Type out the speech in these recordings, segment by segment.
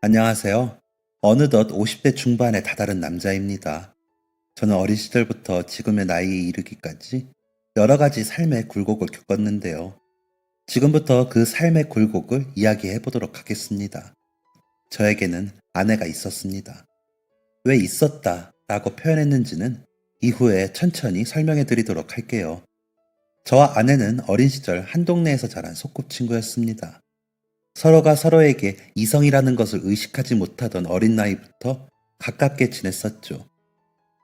안녕하세요. 어느덧 50대 중반에 다다른 남자입니다. 저는 어린 시절부터 지금의 나이에 이르기까지 여러 가지 삶의 굴곡을 겪었는데요. 지금부터 그 삶의 굴곡을 이야기해 보도록 하겠습니다. 저에게는 아내가 있었습니다. 왜 있었다 라고 표현했는지는 이후에 천천히 설명해 드리도록 할게요. 저와 아내는 어린 시절 한 동네에서 자란 소꿉친구였습니다. 서로가 서로에게 이성이라는 것을 의식하지 못하던 어린 나이부터 가깝게 지냈었죠.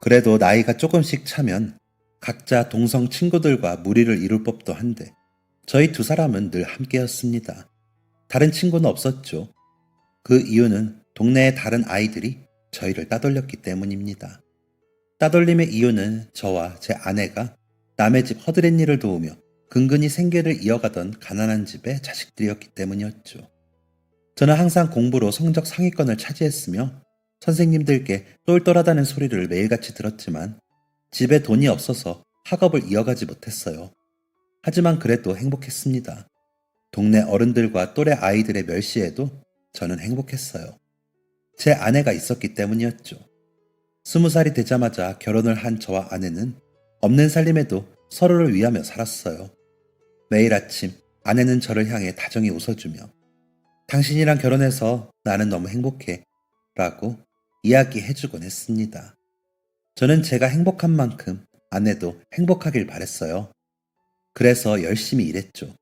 그래도 나이가 조금씩 차면 각자 동성 친구들과 무리를 이룰 법도 한데 저희 두 사람은 늘 함께였습니다. 다른 친구는 없었죠. 그 이유는 동네의 다른 아이들이 저희를 따돌렸기 때문입니다. 따돌림의 이유는 저와 제 아내가 남의 집 허드렛 일을 도우며 근근히 생계를 이어가던 가난한 집의 자식들이었기 때문이었죠. 저는 항상 공부로 성적 상위권을 차지했으며 선생님들께 똘똘하다는 소리를 매일같이 들었지만 집에 돈이 없어서 학업을 이어가지 못했어요. 하지만 그래도 행복했습니다. 동네 어른들과 또래 아이들의 멸시에도 저는 행복했어요. 제 아내가 있었기 때문이었죠. 20살이 되자마자 결혼을 한 저와 아내는 없는 살림에도 서로를 위하며 살았어요. 매일 아침 아내는 저를 향해 다정히 웃어주며 당신이랑 결혼해서 나는 너무 행복해 라고 이야기해주곤 했습니다. 저는 제가 행복한 만큼 아내도 행복하길 바랬어요. 그래서 열심히 일했죠.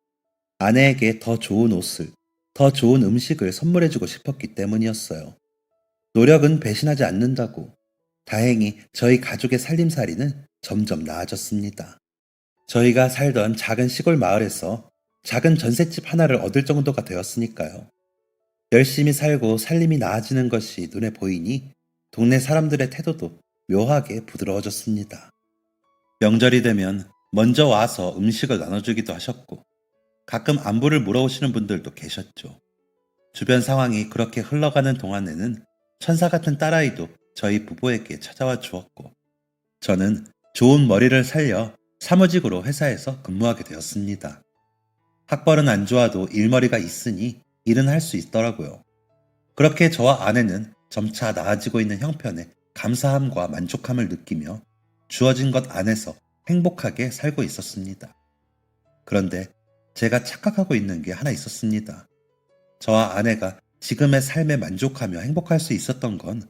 아내에게 더 좋은 옷을, 더 좋은 음식을 선물해주고 싶었기 때문이었어요. 노력은 배신하지 않는다고. 다행히 저희 가족의 살림살이는 점점 나아졌습니다. 저희가 살던 작은 시골 마을에서 작은 전셋집 하나를 얻을 정도가 되었으니까요. 열심히 살고 살림이 나아지는 것이 눈에 보이니 동네 사람들의 태도도 묘하게 부드러워졌습니다. 명절이 되면 먼저 와서 음식을 나눠주기도 하셨고 가끔 안부를 물어오시는 분들도 계셨죠. 주변 상황이 그렇게 흘러가는 동안에는 천사 같은 딸아이도 저희 부부에게 찾아와 주었고 저는 좋은 머리를 살려 사무직으로 회사에서 근무하게 되었습니다. 학벌은 안 좋아도 일머리가 있으니 일은 할 수 있더라고요. 그렇게 저와 아내는 점차 나아지고 있는 형편에 감사함과 만족함을 느끼며 주어진 것 안에서 행복하게 살고 있었습니다. 그런데 제가 착각하고 있는 게 하나 있었습니다. 저와 아내가 지금의 삶에 만족하며 행복할 수 있었던 건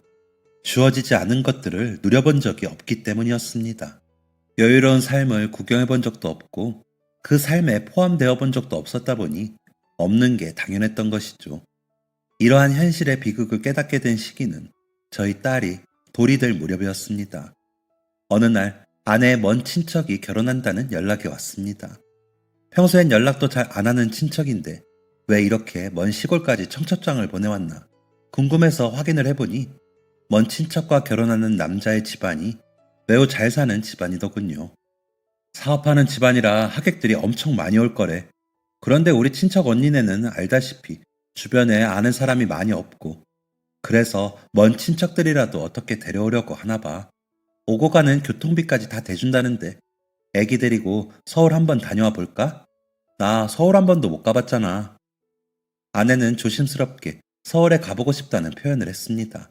주어지지 않은 것들을 누려본 적이 없기 때문이었습니다. 여유로운 삶을 구경해 본 적도 없고 그 삶에 포함되어 본 적도 없었다 보니 없는 게 당연했던 것이죠. 이러한 현실의 비극을 깨닫게 된 시기는 저희 딸이 돌이 될 무렵이었습니다. 어느 날 아내의 먼 친척이 결혼한다는 연락이 왔습니다. 평소엔 연락도 잘 안 하는 친척인데 왜 이렇게 먼 시골까지 청첩장을 보내왔나 궁금해서 확인을 해보니 먼 친척과 결혼하는 남자의 집안이 매우 잘 사는 집안이더군요. 사업하는 집안이라 하객들이 엄청 많이 올 거래. 그런데 우리 친척 언니네는 알다시피 주변에 아는 사람이 많이 없고 그래서 먼 친척들이라도 어떻게 데려오려고 하나 봐. 오고 가는 교통비까지 다 대준다는데 애기 데리고 서울 한번 다녀와 볼까? 나 서울 한 번도 못 가봤잖아. 아내는 조심스럽게 서울에 가보고 싶다는 표현을 했습니다.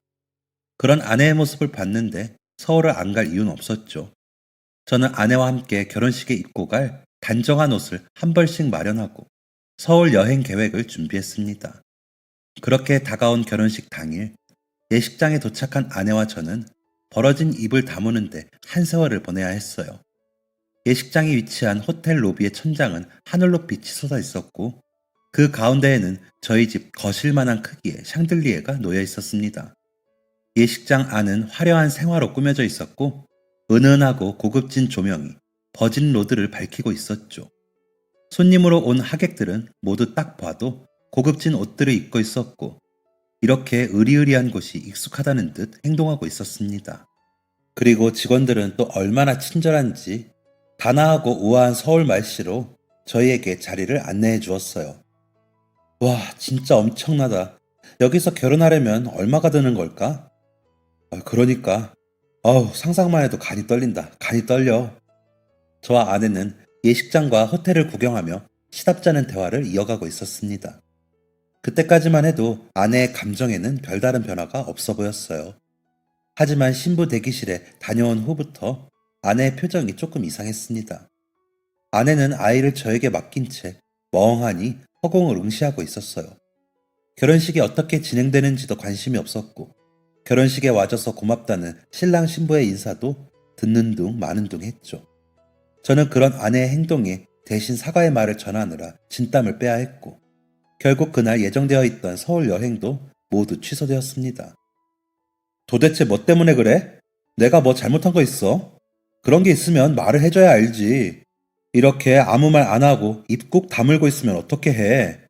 그런 아내의 모습을 봤는데 서울을 안 갈 이유는 없었죠. 저는 아내와 함께 결혼식에 입고 갈 단정한 옷을 한 벌씩 마련하고 서울 여행 계획을 준비했습니다. 그렇게 다가온 결혼식 당일 예식장에 도착한 아내와 저는 벌어진 입을 다무는데 한 세월을 보내야 했어요. 예식장이 위치한 호텔 로비의 천장은 하늘로 빛이 솟아 있었고 그 가운데에는 저희 집 거실만한 크기의 샹들리에가 놓여 있었습니다. 예식장 안은 화려한 생화로 꾸며져 있었고 은은하고 고급진 조명이 버진 로드를 밝히고 있었죠. 손님으로 온 하객들은 모두 딱 봐도 고급진 옷들을 입고 있었고 이렇게 으리으리한 곳이 익숙하다는 듯 행동하고 있었습니다. 그리고 직원들은 또 얼마나 친절한지 단아하고 우아한 서울 말씨로 저희에게 자리를 안내해 주었어요. 와, 진짜 엄청나다. 여기서 결혼하려면 얼마가 드는 걸까? 그러니까 상상만 해도 간이 떨린다. 간이 떨려. 저와 아내는 예식장과 호텔을 구경하며 시답잖은 대화를 이어가고 있었습니다. 그때까지만 해도 아내의 감정에는 별다른 변화가 없어 보였어요. 하지만 신부 대기실에 다녀온 후부터 아내의 표정이 조금 이상했습니다. 아내는 아이를 저에게 맡긴 채 멍하니 허공을 응시하고 있었어요. 결혼식이 어떻게 진행되는지도 관심이 없었고, 결혼식에 와줘서 고맙다는 신랑 신부의 인사도 듣는 둥 마는 둥 했죠. 저는 그런 아내의 행동에 대신 사과의 말을 전하느라 진땀을 빼야 했고, 결국 그날 예정되어 있던 서울 여행도 모두 취소되었습니다. 도대체 뭐 때문에 그래? 내가 뭐 잘못한 거 있어? 그런 게 있으면 말을 해줘야 알지. 이렇게 아무 말 안 하고 입 꾹 다물고 있으면 어떻게 해?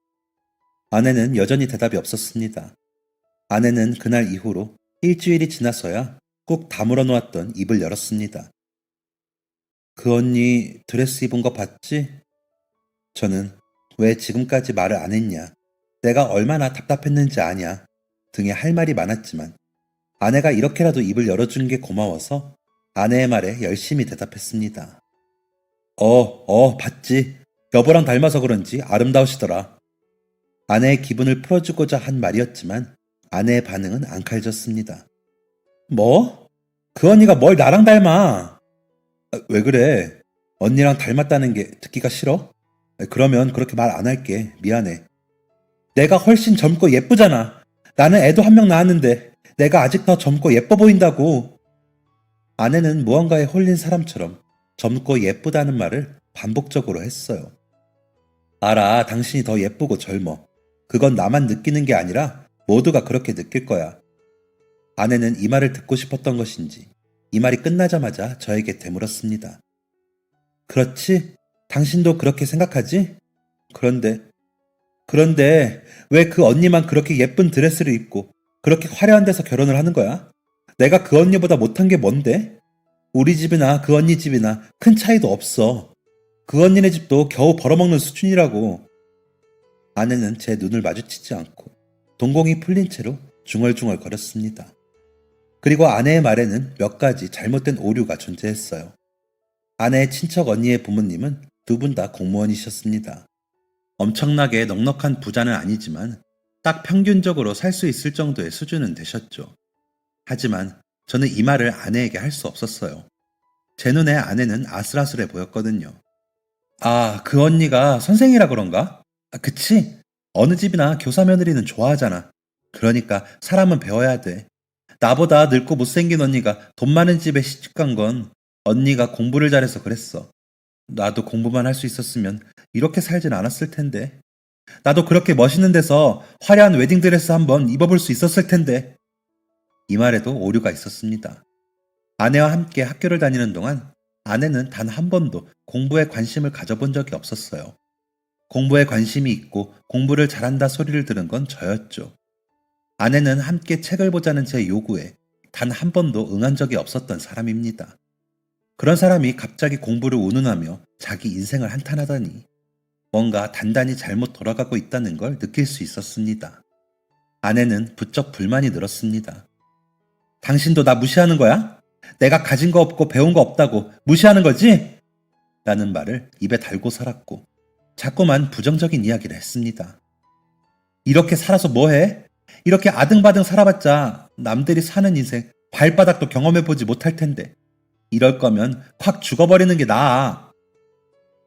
아내는 여전히 대답이 없었습니다. 아내는 그날 이후로 일주일이 지나서야 꾹 다물어 놓았던 입을 열었습니다. 그 언니 드레스 입은 거 봤지? 저는 왜 지금까지 말을 안 했냐? 내가 얼마나 답답했는지 아냐? 등의 할 말이 많았지만 아내가 이렇게라도 입을 열어준 게 고마워서 아내의 말에 열심히 대답했습니다. 봤지. 여보랑 닮아서 그런지 아름다우시더라. 아내의 기분을 풀어주고자 한 말이었지만 아내의 반응은 앙칼졌습니다. 뭐? 그 언니가 뭘 나랑 닮아? 왜 그래? 언니랑 닮았다는 게 듣기가 싫어? 그러면 그렇게 말 안 할게. 미안해. 내가 훨씬 젊고 예쁘잖아. 나는 애도 한 명 낳았는데 내가 아직 더 젊고 예뻐 보인다고. 아내는 무언가에 홀린 사람처럼 젊고 예쁘다는 말을 반복적으로 했어요. 알아, 당신이 더 예쁘고 젊어. 그건 나만 느끼는 게 아니라 모두가 그렇게 느낄 거야. 아내는 이 말을 듣고 싶었던 것인지 이 말이 끝나자마자 저에게 되물었습니다. 그렇지? 당신도 그렇게 생각하지? 그런데 왜 그 언니만 그렇게 예쁜 드레스를 입고 그렇게 화려한 데서 결혼을 하는 거야? 내가 그 언니보다 못한 게 뭔데? 우리 집이나 그 언니 집이나 큰 차이도 없어. 그 언니네 집도 겨우 벌어먹는 수준이라고. 아내는 제 눈을 마주치지 않고 동공이 풀린 채로 중얼중얼 거렸습니다. 그리고 아내의 말에는 몇 가지 잘못된 오류가 존재했어요. 아내의 친척 언니의 부모님은 두 분 다 공무원이셨습니다. 엄청나게 넉넉한 부자는 아니지만 딱 평균적으로 살 수 있을 정도의 수준은 되셨죠. 하지만 저는 이 말을 아내에게 할 수 없었어요. 제 눈에 아내는 아슬아슬해 보였거든요. 아, 그 언니가 선생이라 그런가? 그치? 어느 집이나 교사 며느리는 좋아하잖아. 그러니까 사람은 배워야 돼. 나보다 늙고 못생긴 언니가 돈 많은 집에 시집간 건 언니가 공부를 잘해서 그랬어. 나도 공부만 할 수 있었으면 이렇게 살진 않았을 텐데. 나도 그렇게 멋있는 데서 화려한 웨딩드레스 한번 입어볼 수 있었을 텐데. 이 말에도 오류가 있었습니다. 아내와 함께 학교를 다니는 동안 아내는 단 한 번도 공부에 관심을 가져본 적이 없었어요. 공부에 관심이 있고 공부를 잘한다 소리를 들은 건 저였죠. 아내는 함께 책을 보자는 제 요구에 단 한 번도 응한 적이 없었던 사람입니다. 그런 사람이 갑자기 공부를 운운하며 자기 인생을 한탄하다니 뭔가 단단히 잘못 돌아가고 있다는 걸 느낄 수 있었습니다. 아내는 부쩍 불만이 늘었습니다. 당신도 나 무시하는 거야? 내가 가진 거 없고 배운 거 없다고 무시하는 거지? 라는 말을 입에 달고 살았고 자꾸만 부정적인 이야기를 했습니다. 이렇게 살아서 뭐해? 이렇게 아등바등 살아봤자 남들이 사는 인생 발바닥도 경험해보지 못할 텐데 이럴 거면 확 죽어버리는 게 나아.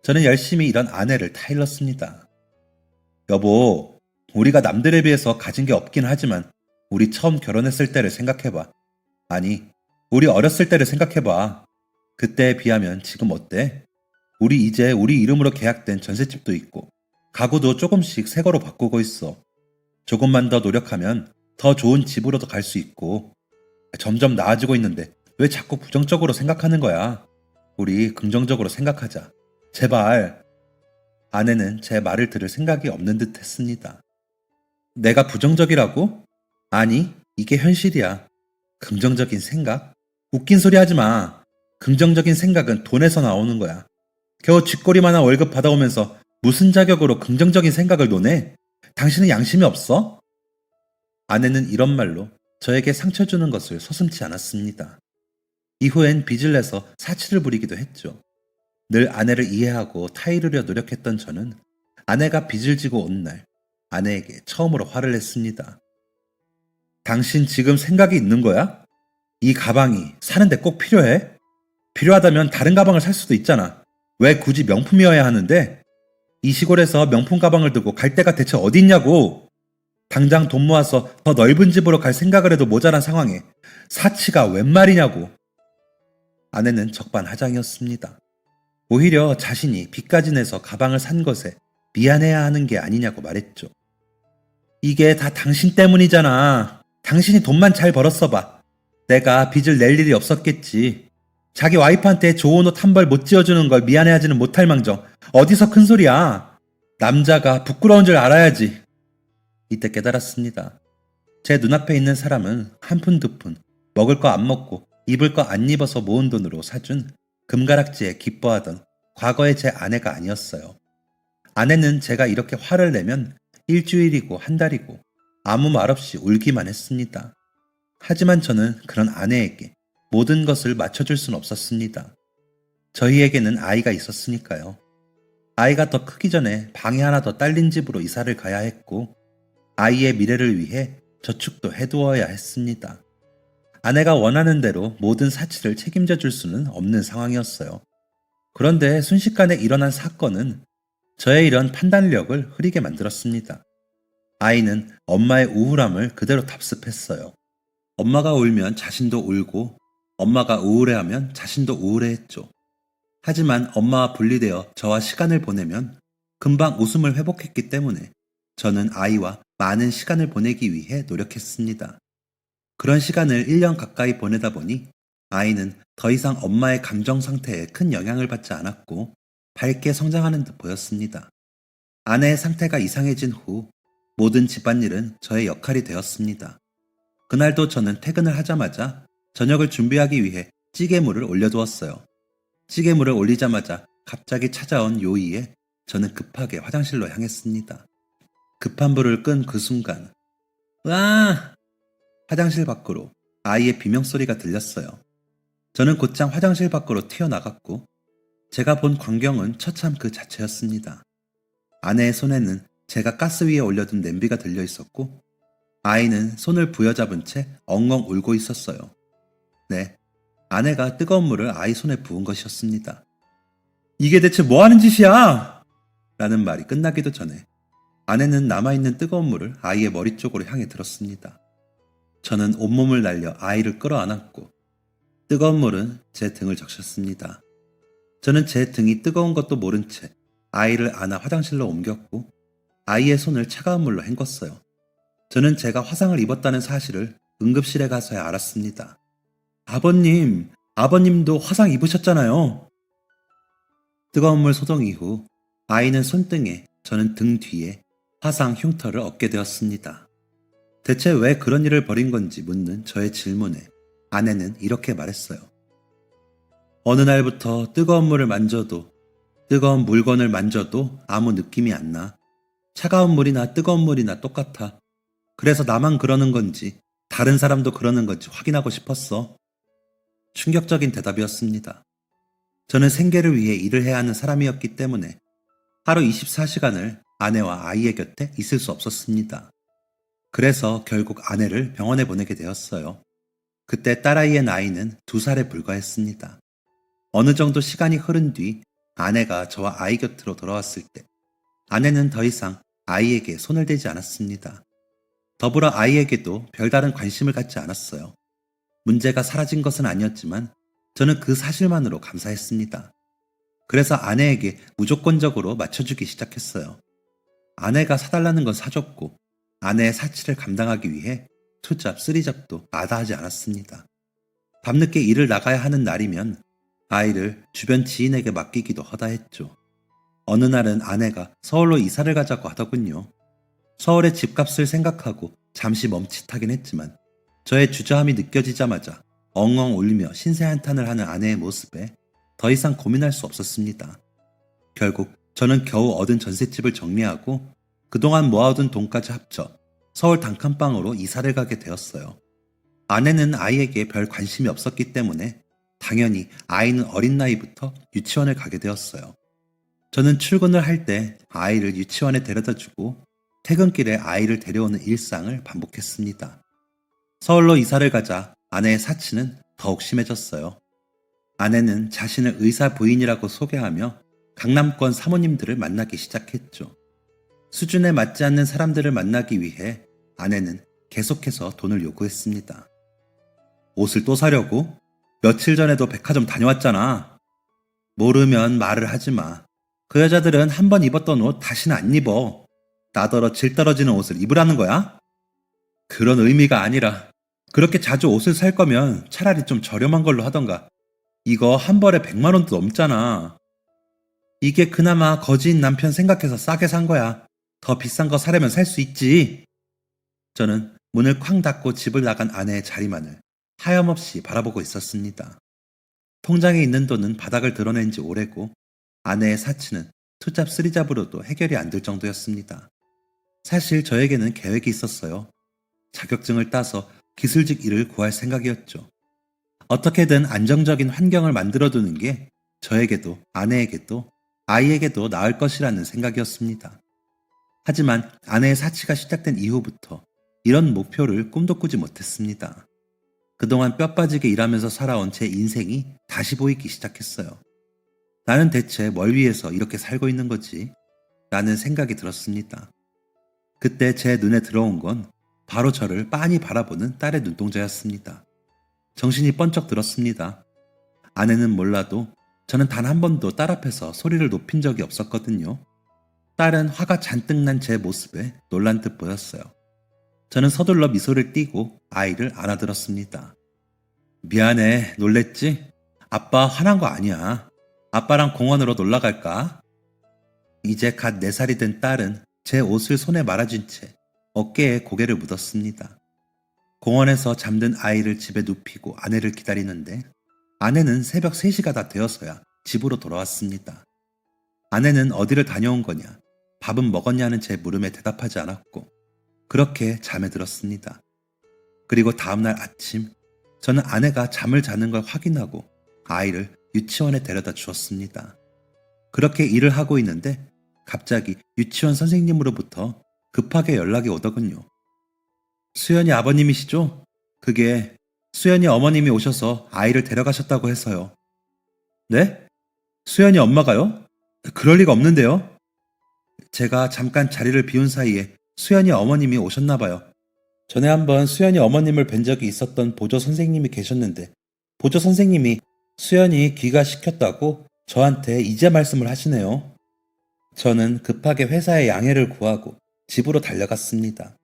저는 열심히 이런 아내를 타일렀습니다. 여보, 우리가 남들에 비해서 가진 게 없긴 하지만 우리 처음 결혼했을 때를 생각해봐. 아니, 우리 어렸을 때를 생각해봐. 그때에 비하면 지금 어때? 우리 이제 우리 이름으로 계약된 전셋집도 있고 가구도 조금씩 새 거로 바꾸고 있어. 조금만 더 노력하면 더 좋은 집으로도 갈 수 있고 점점 나아지고 있는데 왜 자꾸 부정적으로 생각하는 거야? 우리 긍정적으로 생각하자. 제발. 아내는 제 말을 들을 생각이 없는 듯 했습니다. 내가 부정적이라고? 아니, 이게 현실이야. 긍정적인 생각? 웃긴 소리 하지 마. 긍정적인 생각은 돈에서 나오는 거야. 겨우 쥐꼬리만한 월급 받아오면서 무슨 자격으로 긍정적인 생각을 논해? 당신은 양심이 없어? 아내는 이런 말로 저에게 상처 주는 것을 서슴지 않았습니다. 이후엔 빚을 내서 사치를 부리기도 했죠. 늘 아내를 이해하고 타이르려 노력했던 저는 아내가 빚을 지고 온 날 아내에게 처음으로 화를 냈습니다. 당신 지금 생각이 있는 거야? 이 가방이 사는데 꼭 필요해? 필요하다면 다른 가방을 살 수도 있잖아. 왜 굳이 명품이어야 하는데? 이 시골에서 명품 가방을 두고 갈 데가 대체 어디 있냐고! 당장 돈 모아서 더 넓은 집으로 갈 생각을 해도 모자란 상황에 사치가 웬 말이냐고. 아내는 적반하장이었습니다. 오히려 자신이 빚까지 내서 가방을 산 것에 미안해야 하는 게 아니냐고 말했죠. 이게 다 당신 때문이잖아. 당신이 돈만 잘 벌었어 봐. 내가 빚을 낼 일이 없었겠지. 자기 와이프한테 좋은 옷 한 벌 못 지어주는 걸 미안해하지는 못할 망정 어디서 큰 소리야. 남자가 부끄러운 줄 알아야지. 이때 깨달았습니다. 제 눈앞에 있는 사람은 한 푼 두 푼 먹을 거 안 먹고 입을 거 안 입어서 모은 돈으로 사준 금가락지에 기뻐하던 과거의 제 아내가 아니었어요. 아내는 제가 이렇게 화를 내면 일주일이고 한 달이고 아무 말 없이 울기만 했습니다. 하지만 저는 그런 아내에게 모든 것을 맞춰줄 순 없었습니다. 저희에게는 아이가 있었으니까요. 아이가 더 크기 전에 방이 하나 더 딸린 집으로 이사를 가야 했고 아이의 미래를 위해 저축도 해두어야 했습니다. 아내가 원하는 대로 모든 사치를 책임져 줄 수는 없는 상황이었어요. 그런데 순식간에 일어난 사건은 저의 이런 판단력을 흐리게 만들었습니다. 아이는 엄마의 우울함을 그대로 답습했어요. 엄마가 울면 자신도 울고 엄마가 우울해하면 자신도 우울해했죠. 하지만 엄마와 분리되어 저와 시간을 보내면 금방 웃음을 회복했기 때문에 저는 아이와 많은 시간을 보내기 위해 노력했습니다. 그런 시간을 1년 가까이 보내다 보니 아이는 더 이상 엄마의 감정 상태에 큰 영향을 받지 않았고 밝게 성장하는 듯 보였습니다. 아내의 상태가 이상해진 후 모든 집안일은 저의 역할이 되었습니다. 그날도 저는 퇴근을 하자마자 저녁을 준비하기 위해 찌개물을 올려두었어요. 찌개물을 올리자마자 갑자기 찾아온 요의에 저는 급하게 화장실로 향했습니다. 급한 불을 끈 그 순간 으아! 화장실 밖으로 아이의 비명소리가 들렸어요. 저는 곧장 화장실 밖으로 튀어나갔고 제가 본 광경은 처참 그 자체였습니다. 아내의 손에는 제가 가스 위에 올려둔 냄비가 들려 있었고 아이는 손을 부여잡은 채 엉엉 울고 있었어요. 네, 아내가 뜨거운 물을 아이 손에 부은 것이었습니다. 이게 대체 뭐 하는 짓이야? 라는 말이 끝나기도 전에 아내는 남아있는 뜨거운 물을 아이의 머리 쪽으로 향해 들었습니다. 저는 온몸을 날려 아이를 끌어안았고 뜨거운 물은 제 등을 적셨습니다. 저는 제 등이 뜨거운 것도 모른 채 아이를 안아 화장실로 옮겼고 아이의 손을 차가운 물로 헹궜어요. 저는 제가 화상을 입었다는 사실을 응급실에 가서야 알았습니다. 아버님도 화상 입으셨잖아요. 뜨거운 물 소동 이후 아이는 손등에 저는 등 뒤에 화상 흉터를 얻게 되었습니다. 대체 왜 그런 일을 벌인 건지 묻는 저의 질문에 아내는 이렇게 말했어요. 어느 날부터 뜨거운 물을 만져도 뜨거운 물건을 만져도 아무 느낌이 안 나. 차가운 물이나 뜨거운 물이나 똑같아. 그래서 나만 그러는 건지 다른 사람도 그러는 건지 확인하고 싶었어. 충격적인 대답이었습니다. 저는 생계를 위해 일을 해야 하는 사람이었기 때문에 하루 24시간을 아내와 아이의 곁에 있을 수 없었습니다. 그래서 결국 아내를 병원에 보내게 되었어요. 그때 딸아이의 나이는 2살에 불과했습니다. 어느 정도 시간이 흐른 뒤 아내가 저와 아이 곁으로 돌아왔을 때 아내는 더 이상 아이에게 손을 대지 않았습니다. 더불어 아이에게도 별다른 관심을 갖지 않았어요. 문제가 사라진 것은 아니었지만 저는 그 사실만으로 감사했습니다. 그래서 아내에게 무조건적으로 맞춰주기 시작했어요. 아내가 사달라는 건 사줬고 아내의 사치를 감당하기 위해 투잡, 쓰리잡도 마다하지 않았습니다. 밤늦게 일을 나가야 하는 날이면 아이를 주변 지인에게 맡기기도 허다했죠. 어느 날은 아내가 서울로 이사를 가자고 하더군요. 서울의 집값을 생각하고 잠시 멈칫하긴 했지만 저의 주저함이 느껴지자마자 엉엉 울며 신세한탄을 하는 아내의 모습에 더 이상 고민할 수 없었습니다. 결국 저는 겨우 얻은 전셋집을 정리하고 그동안 모아둔 돈까지 합쳐 서울 단칸방으로 이사를 가게 되었어요. 아내는 아이에게 별 관심이 없었기 때문에 당연히 아이는 어린 나이부터 유치원을 가게 되었어요. 저는 출근을 할 때 아이를 유치원에 데려다주고 퇴근길에 아이를 데려오는 일상을 반복했습니다. 서울로 이사를 가자 아내의 사치는 더욱 심해졌어요. 아내는 자신을 의사 부인이라고 소개하며 강남권 사모님들을 만나기 시작했죠. 수준에 맞지 않는 사람들을 만나기 위해 아내는 계속해서 돈을 요구했습니다. 옷을 또 사려고? 며칠 전에도 백화점 다녀왔잖아. 모르면 말을 하지 마. 그 여자들은 한 번 입었던 옷 다시는 안 입어. 나더러 질 떨어지는 옷을 입으라는 거야? 그런 의미가 아니라 그렇게 자주 옷을 살 거면 차라리 좀 저렴한 걸로 하던가. 이거 한 벌에 100만 원도 넘잖아. 이게 그나마 거지인 남편 생각해서 싸게 산 거야. 더 비싼 거 사려면 살 수 있지. 저는 문을 쾅 닫고 집을 나간 아내의 자리만을 하염없이 바라보고 있었습니다. 통장에 있는 돈은 바닥을 드러낸 지 오래고 아내의 사치는 투잡 쓰리잡으로도 해결이 안 될 정도였습니다. 사실 저에게는 계획이 있었어요. 자격증을 따서 기술직 일을 구할 생각이었죠. 어떻게든 안정적인 환경을 만들어두는 게 저에게도 아내에게도 아이에게도 나을 것이라는 생각이었습니다. 하지만 아내의 사치가 시작된 이후부터 이런 목표를 꿈도 꾸지 못했습니다. 그동안 뼈 빠지게 일하면서 살아온 제 인생이 다시 보이기 시작했어요. 나는 대체 뭘 위해서 이렇게 살고 있는 거지? 라는 생각이 들었습니다. 그때 제 눈에 들어온 건 바로 저를 빤히 바라보는 딸의 눈동자였습니다. 정신이 번쩍 들었습니다. 아내는 몰라도 저는 단 한 번도 딸 앞에서 소리를 높인 적이 없었거든요. 딸은 화가 잔뜩 난 제 모습에 놀란 듯 보였어요. 저는 서둘러 미소를 띠고 아이를 안아들었습니다. 미안해, 놀랬지? 아빠 화난 거 아니야. 아빠랑 공원으로 놀러 갈까? 이제 갓 4살이 된 딸은 제 옷을 손에 말아준 채 어깨에 고개를 묻었습니다. 공원에서 잠든 아이를 집에 눕히고 아내를 기다리는데 아내는 새벽 3시가 다 되어서야 집으로 돌아왔습니다. 아내는 어디를 다녀온 거냐, 밥은 먹었냐는 제 물음에 대답하지 않았고 그렇게 잠에 들었습니다. 그리고 다음날 아침 저는 아내가 잠을 자는 걸 확인하고 아이를 유치원에 데려다 주었습니다. 그렇게 일을 하고 있는데 갑자기 유치원 선생님으로부터 급하게 연락이 오더군요. 수연이 아버님이시죠? 그게 수연이 어머님이 오셔서 아이를 데려가셨다고 해서요. 네? 수연이 엄마가요? 그럴 리가 없는데요. 제가 잠깐 자리를 비운 사이에 수연이 어머님이 오셨나 봐요. 전에 한번 수연이 어머님을 뵌 적이 있었던 보조 선생님이 계셨는데 보조 선생님이 수연이 귀가 시켰다고 저한테 이제 말씀을 하시네요. 저는 급하게 회사에 양해를 구하고 집으로 달려갔습니다.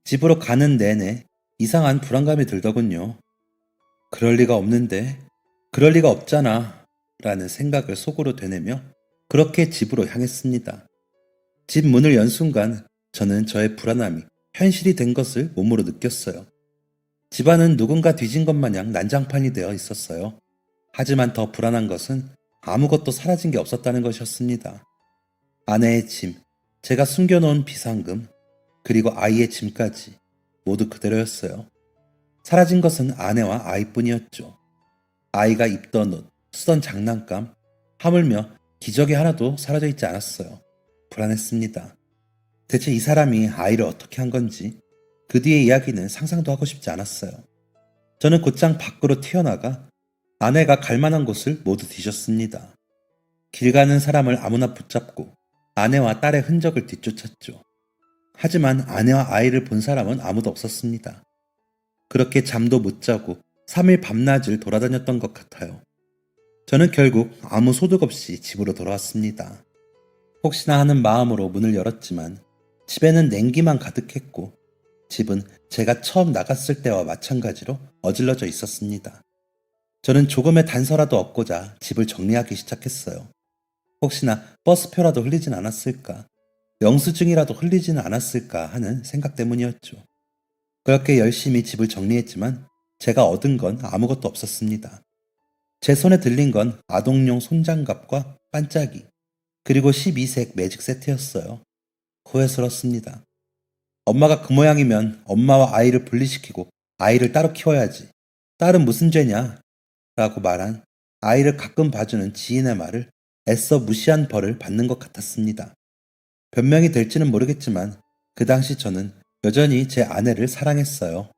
집으로 가는 내내 이상한 불안감이 들더군요. 그럴 리가 없는데, 그럴 리가 없잖아 라는 생각을 속으로 되뇌며 그렇게 집으로 향했습니다. 집 문을 연 순간 저는 저의 불안함이 현실이 된 것을 몸으로 느꼈어요. 집안은 누군가 뒤진 것 마냥 난장판이 되어 있었어요. 하지만 더 불안한 것은 아무것도 사라진 게 없었다는 것이었습니다. 아내의 짐, 제가 숨겨놓은 비상금, 그리고 아이의 짐까지 모두 그대로였어요. 사라진 것은 아내와 아이뿐이었죠. 아이가 입던 옷, 쓰던 장난감, 하물며 기저귀 하나도 사라져 있지 않았어요. 불안했습니다. 대체 이 사람이 아이를 어떻게 한 건지 그 뒤의 이야기는 상상도 하고 싶지 않았어요. 저는 곧장 밖으로 튀어나가 아내가 갈 만한 곳을 모두 뒤졌습니다. 길 가는 사람을 아무나 붙잡고 아내와 딸의 흔적을 뒤쫓았죠. 하지만 아내와 아이를 본 사람은 아무도 없었습니다. 그렇게 잠도 못 자고 3일 밤낮을 돌아다녔던 것 같아요. 저는 결국 아무 소득 없이 집으로 돌아왔습니다. 혹시나 하는 마음으로 문을 열었지만 집에는 냉기만 가득했고 집은 제가 처음 나갔을 때와 마찬가지로 어질러져 있었습니다. 저는 조금의 단서라도 얻고자 집을 정리하기 시작했어요. 혹시나 버스표라도 흘리진 않았을까, 영수증이라도 흘리지는 않았을까 하는 생각 때문이었죠. 그렇게 열심히 집을 정리했지만 제가 얻은 건 아무것도 없었습니다. 제 손에 들린 건 아동용 손장갑과 반짝이, 그리고 12색 매직 세트였어요. 후회스럽습니다. 엄마가 그 모양이면 엄마와 아이를 분리시키고 아이를 따로 키워야지. 딸은 무슨 죄냐? 라고 말한 아이를 가끔 봐주는 지인의 말을 애써 무시한 벌을 받는 것 같았습니다. 변명이 될지는 모르겠지만 그 당시 저는 여전히 제 아내를 사랑했어요.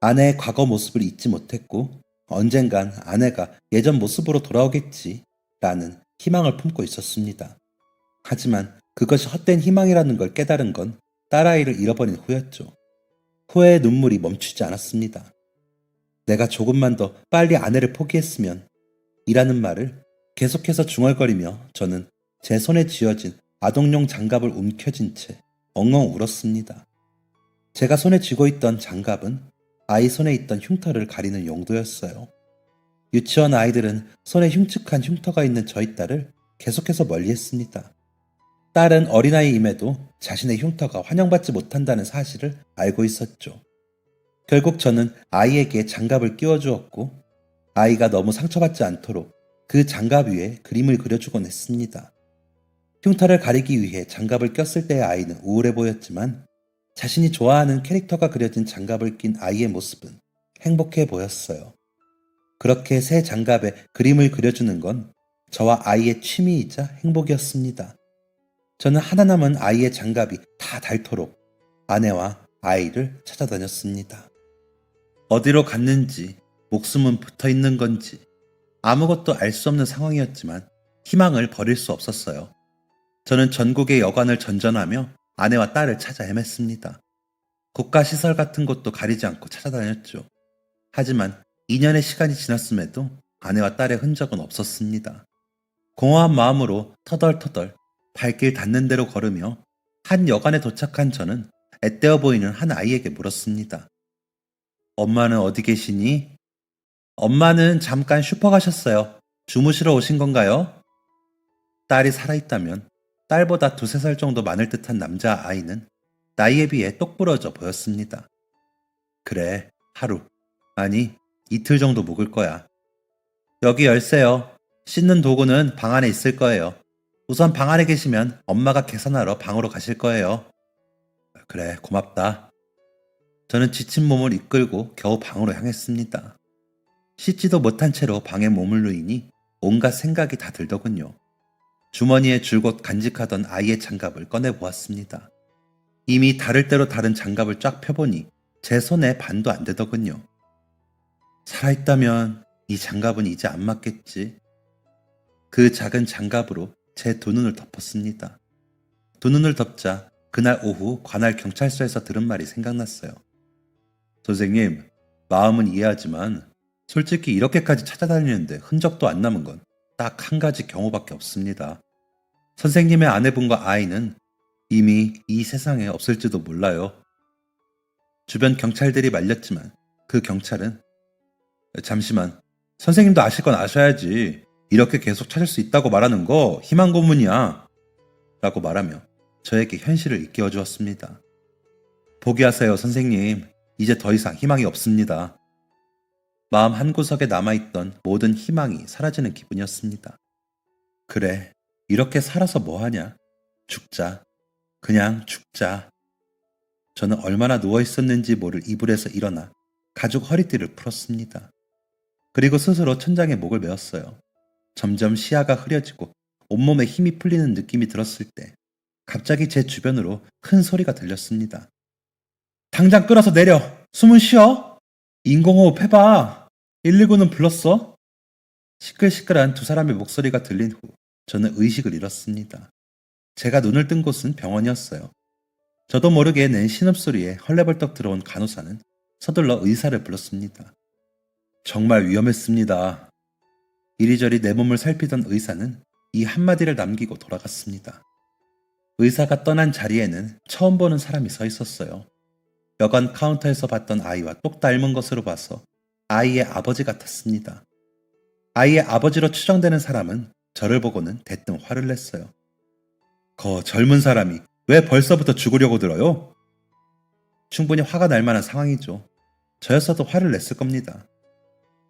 아내의 과거 모습을 잊지 못했고 언젠간 아내가 예전 모습으로 돌아오겠지 라는 희망을 품고 있었습니다. 하지만 그것이 헛된 희망이라는 걸 깨달은 건 딸아이를 잃어버린 후였죠. 후회의 눈물이 멈추지 않았습니다. 내가 조금만 더 빨리 아내를 포기했으면 이라는 말을 계속해서 중얼거리며 저는 제 손에 쥐어진 아동용 장갑을 움켜쥔 채 엉엉 울었습니다. 제가 손에 쥐고 있던 장갑은 아이 손에 있던 흉터를 가리는 용도였어요. 유치원 아이들은 손에 흉측한 흉터가 있는 저희 딸을 계속해서 멀리했습니다. 딸은 어린아이임에도 자신의 흉터가 환영받지 못한다는 사실을 알고 있었죠. 결국 저는 아이에게 장갑을 끼워주었고 아이가 너무 상처받지 않도록 그 장갑 위에 그림을 그려주곤 했습니다. 흉터를 가리기 위해 장갑을 꼈을 때의 아이는 우울해 보였지만 자신이 좋아하는 캐릭터가 그려진 장갑을 낀 아이의 모습은 행복해 보였어요. 그렇게 새 장갑에 그림을 그려주는 건 저와 아이의 취미이자 행복이었습니다. 저는 하나 남은 아이의 장갑이 다 닳도록 아내와 아이를 찾아다녔습니다. 어디로 갔는지, 목숨은 붙어 있는 건지 아무것도 알 수 없는 상황이었지만 희망을 버릴 수 없었어요. 저는 전국의 여관을 전전하며 아내와 딸을 찾아 헤맸습니다. 국가시설 같은 곳도 가리지 않고 찾아다녔죠. 하지만 2년의 시간이 지났음에도 아내와 딸의 흔적은 없었습니다. 공허한 마음으로 터덜터덜 발길 닿는 대로 걸으며 한 여관에 도착한 저는 앳되어 보이는 한 아이에게 물었습니다. 엄마는 어디 계시니? 엄마는 잠깐 슈퍼 가셨어요. 주무시러 오신 건가요? 딸이 살아있다면 딸보다 2~3살 정도 많을 듯한 남자아이는 나이에 비해 똑부러져 보였습니다. 그래, 하루, 아니 이틀 정도 묵을 거야. 여기 열쇠요. 씻는 도구는 방 안에 있을 거예요. 우선 방 안에 계시면 엄마가 계산하러 방으로 가실 거예요. 그래, 고맙다. 저는 지친 몸을 이끌고 겨우 방으로 향했습니다. 씻지도 못한 채로 방에 머물르니 온갖 생각이 다 들더군요. 주머니에 줄곧 간직하던 아이의 장갑을 꺼내보았습니다. 이미 다를 대로 다른 장갑을 쫙 펴보니 제 손에 반도 안 되더군요. 살아있다면 이 장갑은 이제 안 맞겠지. 그 작은 장갑으로 제 두 눈을 덮었습니다. 두 눈을 덮자 그날 오후 관할 경찰서에서 들은 말이 생각났어요. 선생님, 마음은 이해하지만 솔직히 이렇게까지 찾아다니는데 흔적도 안 남은 건 딱 한 가지 경우밖에 없습니다. 선생님의 아내분과 아이는 이미 이 세상에 없을지도 몰라요. 주변 경찰들이 말렸지만 그 경찰은 잠시만, 선생님도 아실 건 아셔야지. 이렇게 계속 찾을 수 있다고 말하는 거 희망 고문이야. 라고 말하며 저에게 현실을 일깨워 주었습니다. 포기하세요, 선생님. 이제 더 이상 희망이 없습니다. 마음 한구석에 남아있던 모든 희망이 사라지는 기분이었습니다. 그래, 이렇게 살아서 뭐하냐? 죽자. 그냥 죽자. 저는 얼마나 누워있었는지 모를 이불에서 일어나 가죽 허리띠를 풀었습니다. 그리고 스스로 천장에 목을 메었어요. 점점 시야가 흐려지고 온몸에 힘이 풀리는 느낌이 들었을 때 갑자기 제 주변으로 큰 소리가 들렸습니다. 당장 끌어서 내려! 숨은 쉬어! 인공호흡 해봐! 119는 불렀어? 시끌시끌한 두 사람의 목소리가 들린 후 저는 의식을 잃었습니다. 제가 눈을 뜬 곳은 병원이었어요. 저도 모르게 낸 신음소리에 헐레벌떡 들어온 간호사는 서둘러 의사를 불렀습니다. 정말 위험했습니다. 이리저리 내 몸을 살피던 의사는 이 한마디를 남기고 돌아갔습니다. 의사가 떠난 자리에는 처음 보는 사람이 서 있었어요. 여관 카운터에서 봤던 아이와 똑 닮은 것으로 봐서 아이의 아버지 같았습니다. 아이의 아버지로 추정되는 사람은 저를 보고는 대뜸 화를 냈어요. 거 젊은 사람이 왜 벌써부터 죽으려고 들어요? 충분히 화가 날 만한 상황이죠. 저였어도 화를 냈을 겁니다.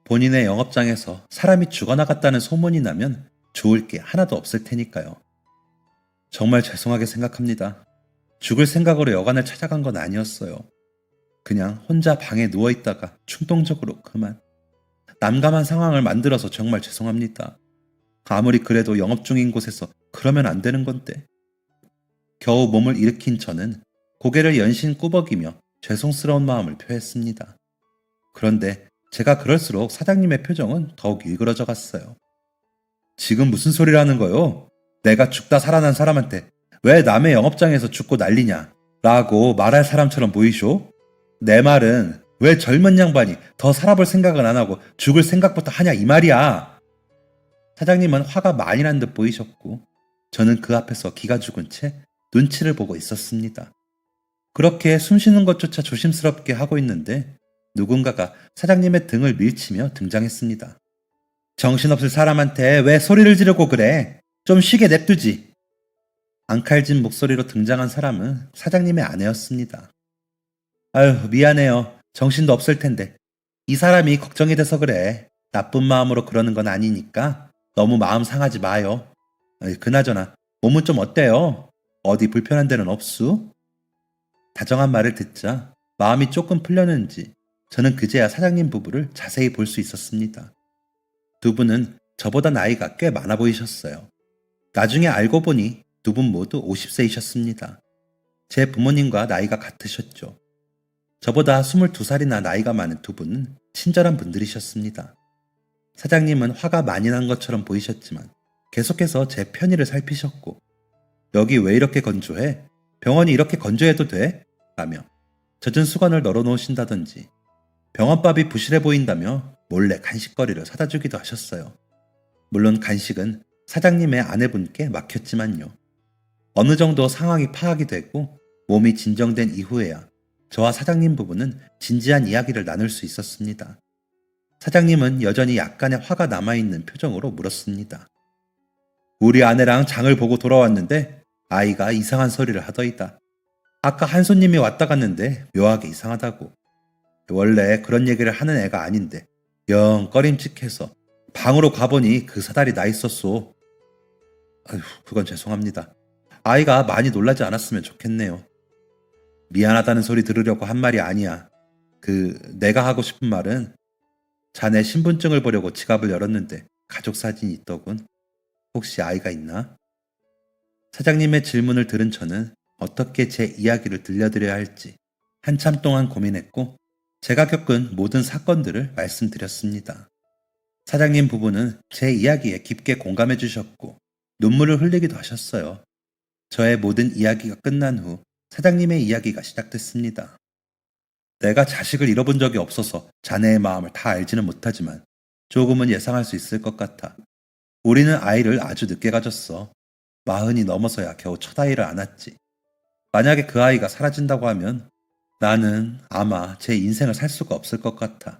본인의 영업장에서 사람이 죽어나갔다는 소문이 나면 좋을 게 하나도 없을 테니까요. 정말 죄송하게 생각합니다. 죽을 생각으로 여관을 찾아간 건 아니었어요. 그냥 혼자 방에 누워있다가 충동적으로 그만. 난감한 상황을 만들어서 정말 죄송합니다. 아무리 그래도 영업 중인 곳에서 그러면 안 되는 건데. 겨우 몸을 일으킨 저는 고개를 연신 꾸벅이며 죄송스러운 마음을 표했습니다. 그런데 제가 그럴수록 사장님의 표정은 더욱 일그러져 갔어요. 지금 무슨 소리라는 거요? 내가 죽다 살아난 사람한테 왜 남의 영업장에서 죽고 난리냐? 라고 말할 사람처럼 보이쇼? 내 말은 왜 젊은 양반이 더 살아볼 생각은 안 하고 죽을 생각부터 하냐 이 말이야. 사장님은 화가 많이 난 듯 보이셨고 저는 그 앞에서 기가 죽은 채 눈치를 보고 있었습니다. 그렇게 숨쉬는 것조차 조심스럽게 하고 있는데 누군가가 사장님의 등을 밀치며 등장했습니다. 정신없을 사람한테 왜 소리를 지르고 그래? 좀 쉬게 냅두지. 앙칼진 목소리로 등장한 사람은 사장님의 아내였습니다. 아유, 미안해요. 정신도 없을 텐데. 이 사람이 걱정이 돼서 그래. 나쁜 마음으로 그러는 건 아니니까 너무 마음 상하지 마요. 그나저나 몸은 좀 어때요? 어디 불편한 데는 없수? 다정한 말을 듣자 마음이 조금 풀렸는지 저는 그제야 사장님 부부를 자세히 볼 수 있었습니다. 두 분은 저보다 나이가 꽤 많아 보이셨어요. 나중에 알고 보니 두 분 모두 50세이셨습니다. 제 부모님과 나이가 같으셨죠. 저보다 22살이나 나이가 많은 두 분은 친절한 분들이셨습니다. 사장님은 화가 많이 난 것처럼 보이셨지만 계속해서 제 편의를 살피셨고 여기 왜 이렇게 건조해? 병원이 이렇게 건조해도 돼? 라며 젖은 수건을 널어놓으신다든지 병원밥이 부실해 보인다며 몰래 간식거리를 사다 주기도 하셨어요. 물론 간식은 사장님의 아내분께 맡겼지만요. 어느 정도 상황이 파악이 되고 몸이 진정된 이후에야 저와 사장님 부부는 진지한 이야기를 나눌 수 있었습니다. 사장님은 여전히 약간의 화가 남아있는 표정으로 물었습니다. 우리 아내랑 장을 보고 돌아왔는데 아이가 이상한 소리를 하더이다. 아까 한 손님이 왔다 갔는데 묘하게 이상하다고. 원래 그런 얘기를 하는 애가 아닌데 영 꺼림칙해서 방으로 가보니 그 사달이 나 있었소. 아휴, 그건 죄송합니다. 아이가 많이 놀라지 않았으면 좋겠네요. 미안하다는 소리 들으려고 한 말이 아니야. 내가 하고 싶은 말은 자네 신분증을 보려고 지갑을 열었는데 가족 사진이 있더군. 혹시 아이가 있나? 사장님의 질문을 들은 저는 어떻게 제 이야기를 들려드려야 할지 한참 동안 고민했고 제가 겪은 모든 사건들을 말씀드렸습니다. 사장님 부부는 제 이야기에 깊게 공감해 주셨고 눈물을 흘리기도 하셨어요. 저의 모든 이야기가 끝난 후 사장님의 이야기가 시작됐습니다. 내가 자식을 잃어본 적이 없어서 자네의 마음을 다 알지는 못하지만 조금은 예상할 수 있을 것 같아. 우리는 아이를 아주 늦게 가졌어. 40이 넘어서야 겨우 첫 아이를 안았지. 만약에 그 아이가 사라진다고 하면 나는 아마 제 인생을 살 수가 없을 것 같아.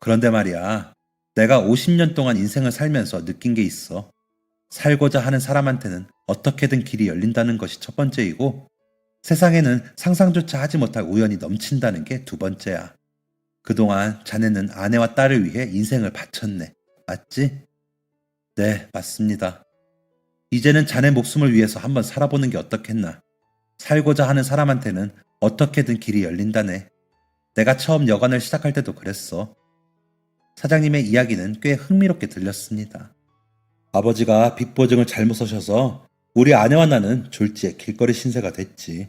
그런데 말이야, 내가 50년 동안 인생을 살면서 느낀 게 있어. 살고자 하는 사람한테는 어떻게든 길이 열린다는 것이 첫 번째이고 세상에는 상상조차 하지 못할 우연이 넘친다는 게 두 번째야. 그동안 자네는 아내와 딸을 위해 인생을 바쳤네. 맞지? 네, 맞습니다. 이제는 자네 목숨을 위해서 한번 살아보는 게 어떻겠나. 살고자 하는 사람한테는 어떻게든 길이 열린다네. 내가 처음 여관을 시작할 때도 그랬어. 사장님의 이야기는 꽤 흥미롭게 들렸습니다. 아버지가 빚 보증을 잘못 서셔서 우리 아내와 나는 졸지에 길거리 신세가 됐지.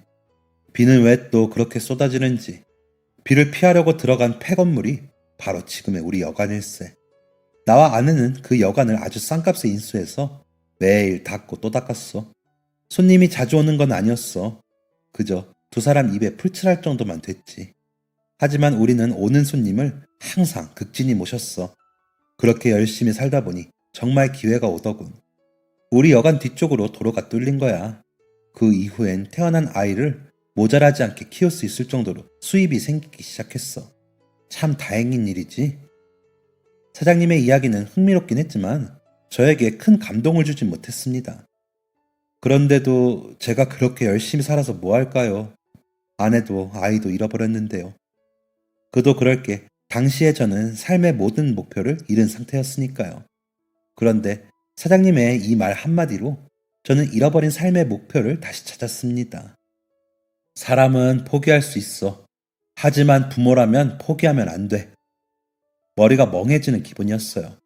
비는 왜 또 그렇게 쏟아지는지. 비를 피하려고 들어간 폐건물이 바로 지금의 우리 여관일세. 나와 아내는 그 여관을 아주 싼값에 인수해서 매일 닦고 또 닦았어. 손님이 자주 오는 건 아니었어. 그저 두 사람 입에 풀칠할 정도만 됐지. 하지만 우리는 오는 손님을 항상 극진히 모셨어. 그렇게 열심히 살다 보니 정말 기회가 오더군. 우리 여관 뒤쪽으로 도로가 뚫린 거야. 그 이후엔 태어난 아이를 모자라지 않게 키울 수 있을 정도로 수입이 생기기 시작했어. 참 다행인 일이지. 사장님의 이야기는 흥미롭긴 했지만 저에게 큰 감동을 주진 못했습니다. 그런데도 제가 그렇게 열심히 살아서 뭐 할까요? 아내도 아이도 잃어버렸는데요. 그도 그럴 게 당시에 저는 삶의 모든 목표를 잃은 상태였으니까요. 그런데 사장님의 이 말 한마디로 저는 잃어버린 삶의 목표를 다시 찾았습니다. 사람은 포기할 수 있어. 하지만 부모라면 포기하면 안 돼. 머리가 멍해지는 기분이었어요.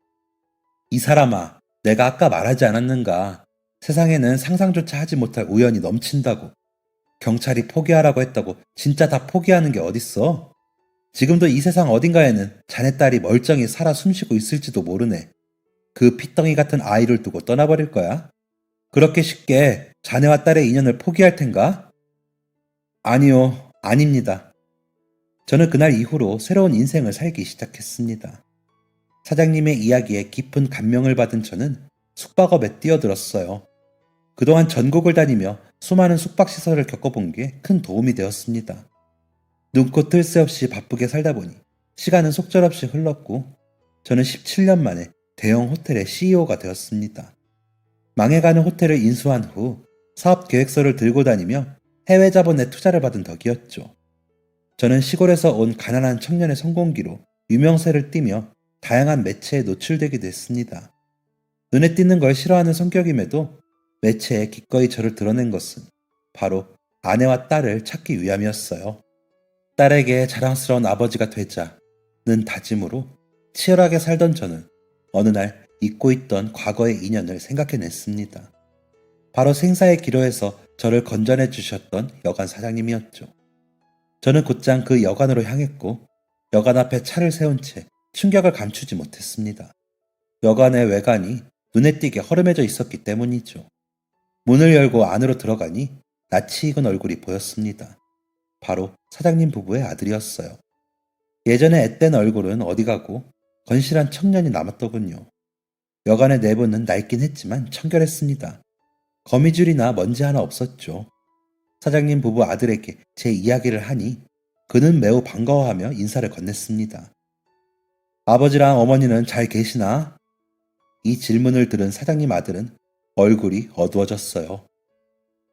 이 사람아, 내가 아까 말하지 않았는가? 세상에는 상상조차 하지 못할 우연이 넘친다고. 경찰이 포기하라고 했다고 진짜 다 포기하는 게 어딨어? 지금도 이 세상 어딘가에는 자네 딸이 멀쩡히 살아 숨쉬고 있을지도 모르네. 그 핏덩이 같은 아이를 두고 떠나버릴 거야? 그렇게 쉽게 자네와 딸의 인연을 포기할 텐가? 아니요, 아닙니다. 저는 그날 이후로 새로운 인생을 살기 시작했습니다. 사장님의 이야기에 깊은 감명을 받은 저는 숙박업에 뛰어들었어요. 그동안 전국을 다니며 수많은 숙박시설을 겪어본 게 큰 도움이 되었습니다. 눈코 뜰 새 없이 바쁘게 살다 보니 시간은 속절없이 흘렀고 저는 17년 만에 대형 호텔의 CEO가 되었습니다. 망해가는 호텔을 인수한 후 사업 계획서를 들고 다니며 해외 자본의 투자를 받은 덕이었죠. 저는 시골에서 온 가난한 청년의 성공기로 유명세를 띠며 다양한 매체에 노출되기도 했습니다. 눈에 띄는 걸 싫어하는 성격임에도 매체에 기꺼이 저를 드러낸 것은 바로 아내와 딸을 찾기 위함이었어요. 딸에게 자랑스러운 아버지가 되자는 다짐으로 치열하게 살던 저는 어느 날 잊고 있던 과거의 인연을 생각해냈습니다. 바로 생사의 기로에서 저를 건전해 주셨던 여관 사장님이었죠. 저는 곧장 그 여관으로 향했고 여관 앞에 차를 세운 채 충격을 감추지 못했습니다. 여관의 외관이 눈에 띄게 허름해져 있었기 때문이죠. 문을 열고 안으로 들어가니 낯이 익은 얼굴이 보였습니다. 바로 사장님 부부의 아들이었어요. 예전에 앳된 얼굴은 어디 가고 건실한 청년이 남았더군요. 여관의 내부는 낡긴 했지만 청결했습니다. 거미줄이나 먼지 하나 없었죠. 사장님 부부 아들에게 제 이야기를 하니 그는 매우 반가워하며 인사를 건넸습니다. 아버지랑 어머니는 잘 계시나? 이 질문을 들은 사장님 아들은 얼굴이 어두워졌어요.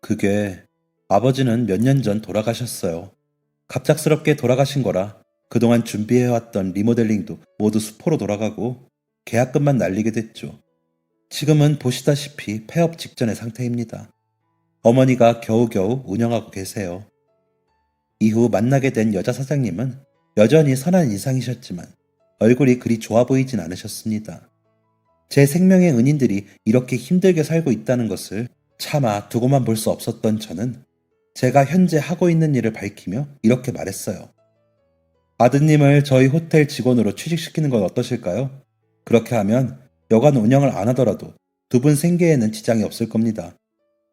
그게 아버지는 몇 년 전 돌아가셨어요. 갑작스럽게 돌아가신 거라 그동안 준비해왔던 리모델링도 모두 수포로 돌아가고 계약금만 날리게 됐죠. 지금은 보시다시피 폐업 직전의 상태입니다. 어머니가 겨우겨우 운영하고 계세요. 이후 만나게 된 여자 사장님은 여전히 선한 인상이셨지만 얼굴이 그리 좋아 보이진 않으셨습니다. 제 생명의 은인들이 이렇게 힘들게 살고 있다는 것을 차마 두고만 볼 수 없었던 저는 제가 현재 하고 있는 일을 밝히며 이렇게 말했어요. 아드님을 저희 호텔 직원으로 취직시키는 건 어떠실까요? 그렇게 하면 여관 운영을 안 하더라도 두 분 생계에는 지장이 없을 겁니다.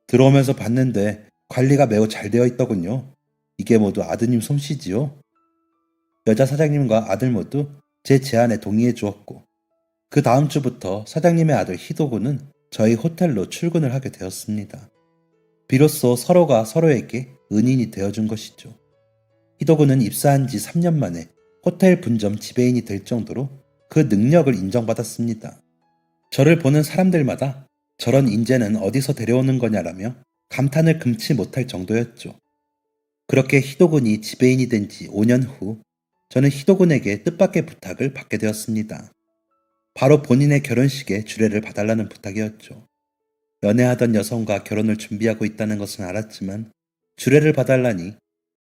들어오면서 봤는데 관리가 매우 잘 되어 있더군요. 이게 모두 아드님 솜씨지요? 여자 사장님과 아들 모두 제 제안에 동의해 주었고 그 다음 주부터 사장님의 아들 희도군은 저희 호텔로 출근을 하게 되었습니다. 비로소 서로가 서로에게 은인이 되어준 것이죠. 희도군은 입사한 지 3년 만에 호텔 분점 지배인이 될 정도로 그 능력을 인정받았습니다. 저를 보는 사람들마다 저런 인재는 어디서 데려오는 거냐라며 감탄을 금치 못할 정도였죠. 그렇게 희도군이 지배인이 된 지 5년 후 저는 희도군에게 뜻밖의 부탁을 받게 되었습니다. 바로 본인의 결혼식에 주례를 봐달라는 부탁이었죠. 연애하던 여성과 결혼을 준비하고 있다는 것은 알았지만 주례를 봐달라니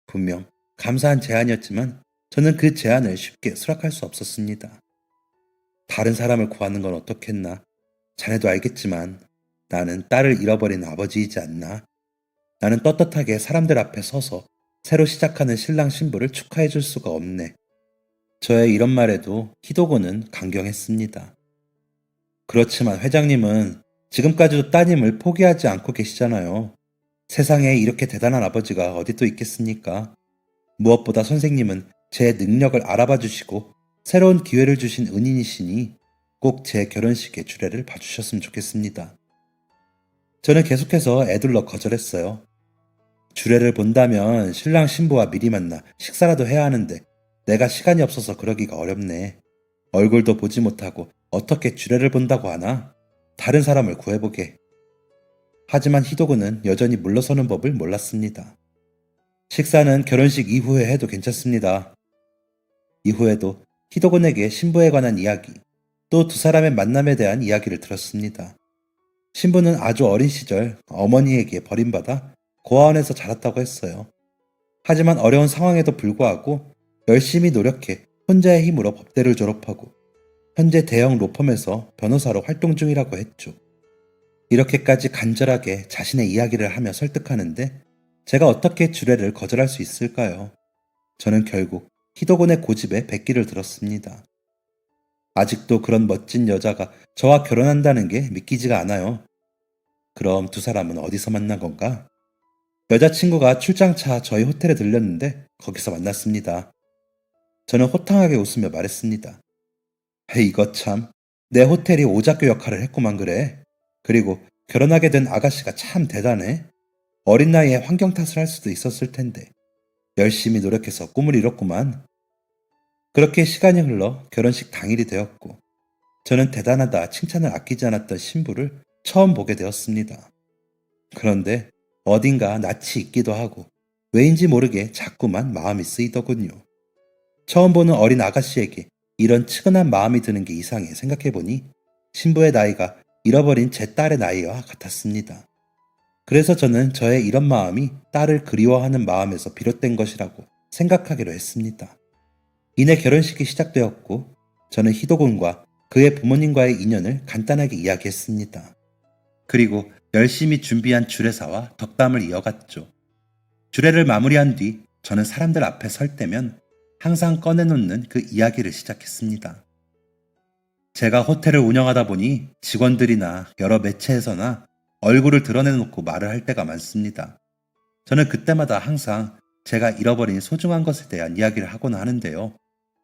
분명 감사한 제안이었지만 저는 그 제안을 쉽게 수락할 수 없었습니다. 다른 사람을 구하는 건 어떻겠나? 자네도 알겠지만 나는 딸을 잃어버린 아버지이지 않나? 나는 떳떳하게 사람들 앞에 서서 새로 시작하는 신랑 신부를 축하해 줄 수가 없네. 저의 이런 말에도 희도군은 강경했습니다. 그렇지만 회장님은 지금까지도 따님을 포기하지 않고 계시잖아요. 세상에 이렇게 대단한 아버지가 어디 또 있겠습니까? 무엇보다 선생님은 제 능력을 알아봐 주시고 새로운 기회를 주신 은인이시니 꼭 제 결혼식에 주례를 봐주셨으면 좋겠습니다. 저는 계속해서 애둘러 거절했어요. 주례를 본다면 신랑 신부와 미리 만나 식사라도 해야 하는데 내가 시간이 없어서 그러기가 어렵네. 얼굴도 보지 못하고 어떻게 주례를 본다고 하나? 다른 사람을 구해보게. 하지만 희도군은 여전히 물러서는 법을 몰랐습니다. 식사는 결혼식 이후에 해도 괜찮습니다. 이후에도 희도군에게 신부에 관한 이야기, 또 두 사람의 만남에 대한 이야기를 들었습니다. 신부는 아주 어린 시절 어머니에게 버림받아 고아원에서 자랐다고 했어요. 하지만 어려운 상황에도 불구하고 열심히 노력해 혼자의 힘으로 법대를 졸업하고 현재 대형 로펌에서 변호사로 활동 중이라고 했죠. 이렇게까지 간절하게 자신의 이야기를 하며 설득하는데 제가 어떻게 주례를 거절할 수 있을까요? 저는 결국 희도군의 고집에 백기를 들었습니다. 아직도 그런 멋진 여자가 저와 결혼한다는 게 믿기지가 않아요. 그럼 두 사람은 어디서 만난 건가? 여자친구가 출장차 저희 호텔에 들렸는데 거기서 만났습니다. 저는 호탕하게 웃으며 말했습니다. 이거 참, 내 호텔이 오작교 역할을 했구만 그래. 그리고 결혼하게 된 아가씨가 참 대단해. 어린 나이에 환경 탓을 할 수도 있었을 텐데 열심히 노력해서 꿈을 이뤘구만. 그렇게 시간이 흘러 결혼식 당일이 되었고 저는 대단하다 칭찬을 아끼지 않았던 신부를 처음 보게 되었습니다. 그런데 어딘가 낯이 있기도 하고 왜인지 모르게 자꾸만 마음이 쓰이더군요. 처음 보는 어린 아가씨에게 이런 측은한 마음이 드는 게 이상해 생각해보니 신부의 나이가 잃어버린 제 딸의 나이와 같았습니다. 그래서 저는 저의 이런 마음이 딸을 그리워하는 마음에서 비롯된 것이라고 생각하기로 했습니다. 이내 결혼식이 시작되었고 저는 희도군과 그의 부모님과의 인연을 간단하게 이야기했습니다. 그리고 열심히 준비한 주례사와 덕담을 이어갔죠. 주례를 마무리한 뒤 저는 사람들 앞에 설 때면 항상 꺼내놓는 그 이야기를 시작했습니다. 제가 호텔을 운영하다 보니 직원들이나 여러 매체에서나 얼굴을 드러내놓고 말을 할 때가 많습니다. 저는 그때마다 항상 제가 잃어버린 소중한 것에 대한 이야기를 하곤 하는데요.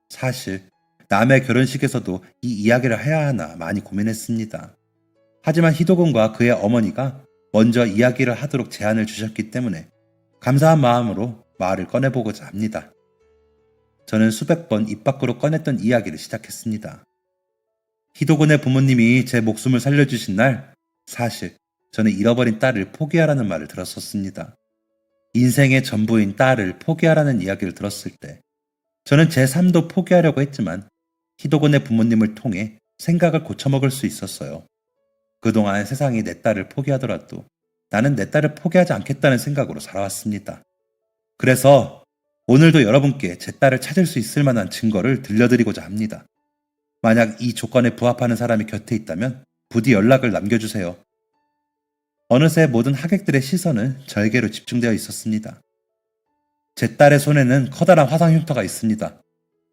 사실 남의 결혼식에서도 이 이야기를 해야 하나 많이 고민했습니다. 하지만 희도군과 그의 어머니가 먼저 이야기를 하도록 제안을 주셨기 때문에 감사한 마음으로 말을 꺼내보고자 합니다. 저는 수백 번 입 밖으로 꺼냈던 이야기를 시작했습니다. 희도군의 부모님이 제 목숨을 살려주신 날, 사실 저는 잃어버린 딸을 포기하라는 말을 들었었습니다. 인생의 전부인 딸을 포기하라는 이야기를 들었을 때 저는 제 삶도 포기하려고 했지만 희도군의 부모님을 통해 생각을 고쳐먹을 수 있었어요. 그동안 세상이 내 딸을 포기하더라도 나는 내 딸을 포기하지 않겠다는 생각으로 살아왔습니다. 그래서 오늘도 여러분께 제 딸을 찾을 수 있을 만한 증거를 들려드리고자 합니다. 만약 이 조건에 부합하는 사람이 곁에 있다면 부디 연락을 남겨주세요. 어느새 모든 하객들의 시선은 저에게로 집중되어 있었습니다. 제 딸의 손에는 커다란 화상 흉터가 있습니다.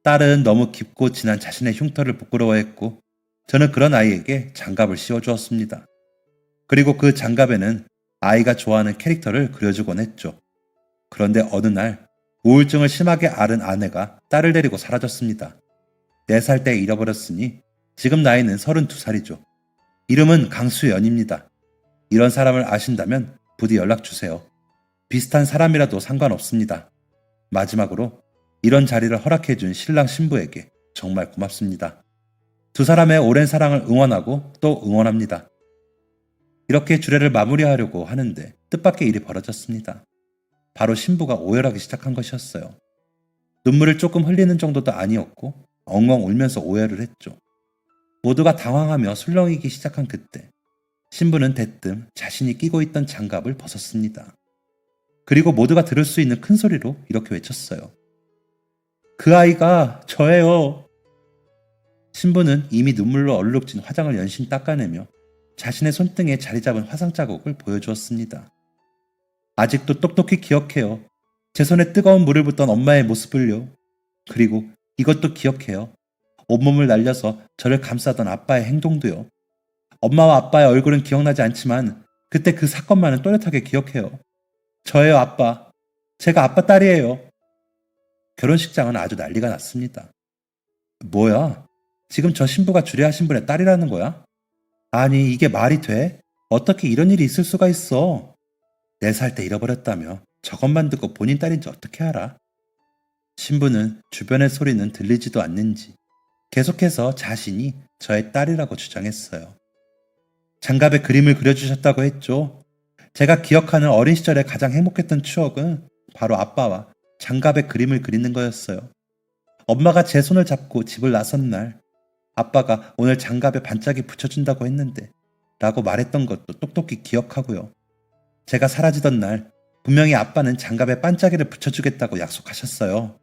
딸은 너무 깊고 진한 자신의 흉터를 부끄러워했고 저는 그런 아이에게 장갑을 씌워주었습니다. 그리고 그 장갑에는 아이가 좋아하는 캐릭터를 그려주곤 했죠. 그런데 어느 날 우울증을 심하게 앓은 아내가 딸을 데리고 사라졌습니다. 4살 때 잃어버렸으니 지금 나이는 32살이죠. 이름은 강수연입니다. 이런 사람을 아신다면 부디 연락주세요. 비슷한 사람이라도 상관없습니다. 마지막으로 이런 자리를 허락해준 신랑 신부에게 정말 고맙습니다. 두 사람의 오랜 사랑을 응원하고 또 응원합니다. 이렇게 주례를 마무리하려고 하는데 뜻밖의 일이 벌어졌습니다. 바로 신부가 오열하기 시작한 것이었어요. 눈물을 조금 흘리는 정도도 아니었고 엉엉 울면서 오열을 했죠. 모두가 당황하며 술렁이기 시작한 그때 신부는 대뜸 자신이 끼고 있던 장갑을 벗었습니다. 그리고 모두가 들을 수 있는 큰 소리로 이렇게 외쳤어요. 그 아이가 저예요. 신부는 이미 눈물로 얼룩진 화장을 연신 닦아내며 자신의 손등에 자리 잡은 화상 자국을 보여주었습니다. 아직도 똑똑히 기억해요. 제 손에 뜨거운 물을 붓던 엄마의 모습을요. 그리고 이것도 기억해요. 온몸을 날려서 저를 감싸던 아빠의 행동도요. 엄마와 아빠의 얼굴은 기억나지 않지만 그때 그 사건만은 또렷하게 기억해요. 저예요, 아빠. 제가 아빠 딸이에요. 결혼식장은 아주 난리가 났습니다. 뭐야? 지금 저 신부가 주례하신 분의 딸이라는 거야? 아니, 이게 말이 돼? 어떻게 이런 일이 있을 수가 있어? 4살 때 잃어버렸다며 저것만 듣고 본인 딸인지 어떻게 알아? 신부는 주변의 소리는 들리지도 않는지 계속해서 자신이 저의 딸이라고 주장했어요. 장갑에 그림을 그려주셨다고 했죠. 제가 기억하는 어린 시절에 가장 행복했던 추억은 바로 아빠와 장갑에 그림을 그리는 거였어요. 엄마가 제 손을 잡고 집을 나선 날 아빠가 오늘 장갑에 반짝이 붙여준다고 했는데 라고 말했던 것도 똑똑히 기억하고요. 제가 사라지던 날 분명히 아빠는 장갑에 반짝이를 붙여주겠다고 약속하셨어요.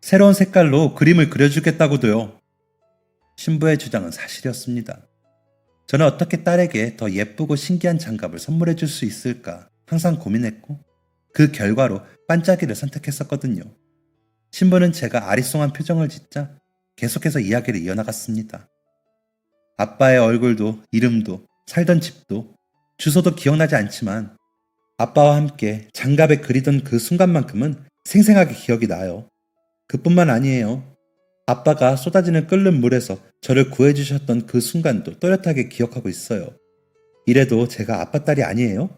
새로운 색깔로 그림을 그려주겠다고도요. 신부의 주장은 사실이었습니다. 저는 어떻게 딸에게 더 예쁘고 신기한 장갑을 선물해 줄 수 있을까 항상 고민했고 그 결과로 반짝이를 선택했었거든요. 신부는 제가 아리송한 표정을 짓자 계속해서 이야기를 이어나갔습니다. 아빠의 얼굴도 이름도 살던 집도 주소도 기억나지 않지만 아빠와 함께 장갑에 그리던 그 순간만큼은 생생하게 기억이 나요. 그뿐만 아니에요. 아빠가 쏟아지는 끓는 물에서 저를 구해주셨던 그 순간도 또렷하게 기억하고 있어요. 이래도 제가 아빠 딸이 아니에요?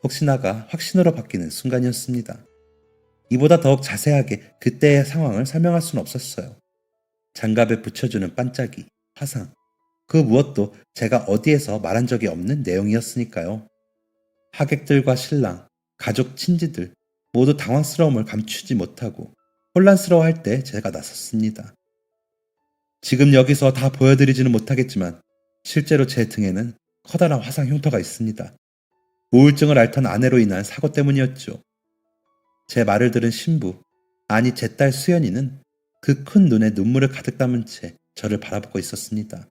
혹시나가 확신으로 바뀌는 순간이었습니다. 이보다 더욱 자세하게 그때의 상황을 설명할 수는 없었어요. 장갑에 붙여주는 반짝이, 화상, 그 무엇도 제가 어디에서 말한 적이 없는 내용이었으니까요. 하객들과 신랑, 가족, 친지들 모두 당황스러움을 감추지 못하고 혼란스러워할 때 제가 나섰습니다. 지금 여기서 다 보여드리지는 못하겠지만 실제로 제 등에는 커다란 화상 흉터가 있습니다. 우울증을 앓던 아내로 인한 사고 때문이었죠. 제 말을 들은 신부, 아니 제 딸 수연이는 그 큰 눈에 눈물을 가득 담은 채 저를 바라보고 있었습니다.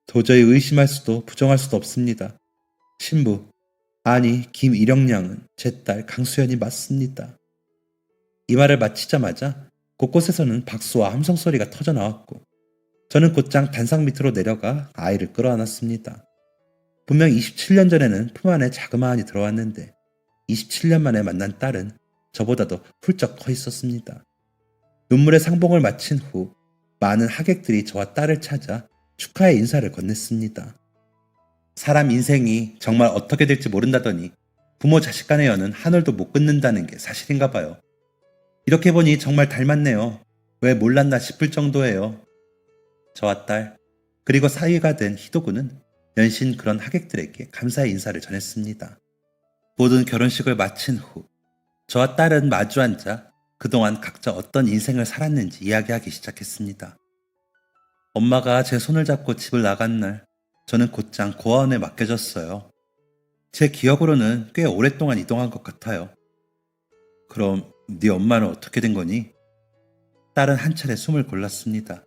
도저히 의심할 수도 부정할 수도 없습니다. 신부, 아니 김일영 양은 제 딸 강수연이 맞습니다. 이 말을 마치자마자 곳곳에서는 박수와 함성 소리가 터져 나왔고 저는 곧장 단상 밑으로 내려가 아이를 끌어안았습니다. 분명 27년 전에는 품 안에 자그마한이 들어왔는데 27년 만에 만난 딸은 저보다도 훌쩍 커 있었습니다. 눈물의 상봉을 마친 후 많은 하객들이 저와 딸을 찾아 축하의 인사를 건넸습니다. 사람 인생이 정말 어떻게 될지 모른다더니 부모 자식 간의 연은 하늘도 못 끊는다는 게 사실인가 봐요. 이렇게 보니 정말 닮았네요. 왜 몰랐나 싶을 정도예요. 저와 딸, 그리고 사위가 된 희도군은 연신 그런 하객들에게 감사의 인사를 전했습니다. 모든 결혼식을 마친 후 저와 딸은 마주 앉아 그동안 각자 어떤 인생을 살았는지 이야기하기 시작했습니다. 엄마가 제 손을 잡고 집을 나간 날 저는 곧장 고아원에 맡겨졌어요. 제 기억으로는 꽤 오랫동안 이동한 것 같아요. 그럼 네 엄마는 어떻게 된 거니? 딸은 한 차례 숨을 골랐습니다.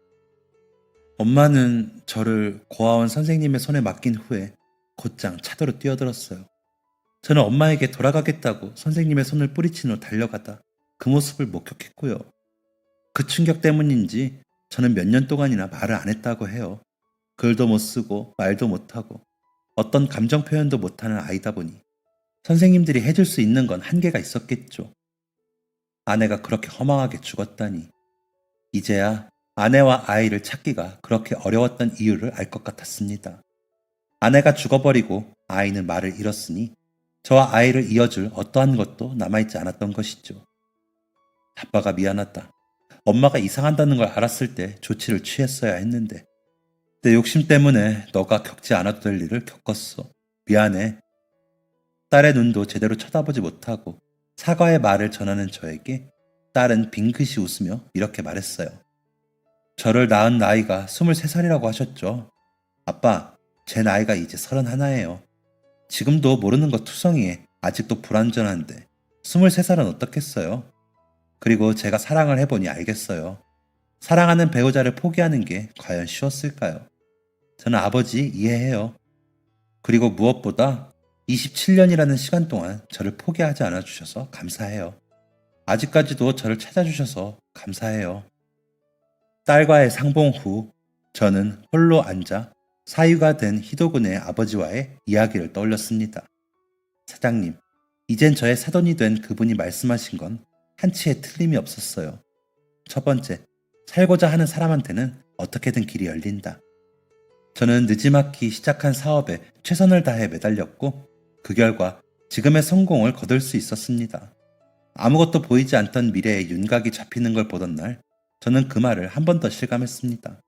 엄마는 저를 고아원 선생님의 손에 맡긴 후에 곧장 차도로 뛰어들었어요. 저는 엄마에게 돌아가겠다고 선생님의 손을 뿌리친 후 달려가다 그 모습을 목격했고요. 그 충격 때문인지 저는 몇 년 동안이나 말을 안 했다고 해요. 글도 못 쓰고 말도 못하고 어떤 감정 표현도 못하는 아이다 보니 선생님들이 해줄 수 있는 건 한계가 있었겠죠. 아내가 그렇게 허망하게 죽었다니 이제야 아내와 아이를 찾기가 그렇게 어려웠던 이유를 알 것 같았습니다. 아내가 죽어버리고 아이는 말을 잃었으니 저와 아이를 이어줄 어떠한 것도 남아있지 않았던 것이죠. 아빠가 미안하다. 엄마가 이상한다는 걸 알았을 때 조치를 취했어야 했는데 내 욕심 때문에 너가 겪지 않아도 될 일을 겪었어. 미안해. 딸의 눈도 제대로 쳐다보지 못하고 사과의 말을 전하는 저에게 딸은 빙긋이 웃으며 이렇게 말했어요. 저를 낳은 나이가 23살이라고 하셨죠. 아빠, 제 나이가 이제 31예요. 지금도 모르는 것 투성이에 아직도 불완전한데 23살은 어떻겠어요? 그리고 제가 사랑을 해보니 알겠어요. 사랑하는 배우자를 포기하는 게 과연 쉬웠을까요? 저는 아버지 이해해요. 그리고 무엇보다 27년이라는 시간 동안 저를 포기하지 않아 주셔서 감사해요. 아직까지도 저를 찾아주셔서 감사해요. 딸과의 상봉 후 저는 홀로 앉아 사위가 된 희도군의 아버지와의 이야기를 떠올렸습니다. 사장님, 이젠 저의 사돈이 된 그분이 말씀하신 건 한치의 틀림이 없었어요. 첫 번째, 살고자 하는 사람한테는 어떻게든 길이 열린다. 저는 느지막이 시작한 사업에 최선을 다해 매달렸고 그 결과 지금의 성공을 거둘 수 있었습니다. 아무것도 보이지 않던 미래의 윤곽이 잡히는 걸 보던 날 저는 그 말을 한 번 더 실감했습니다.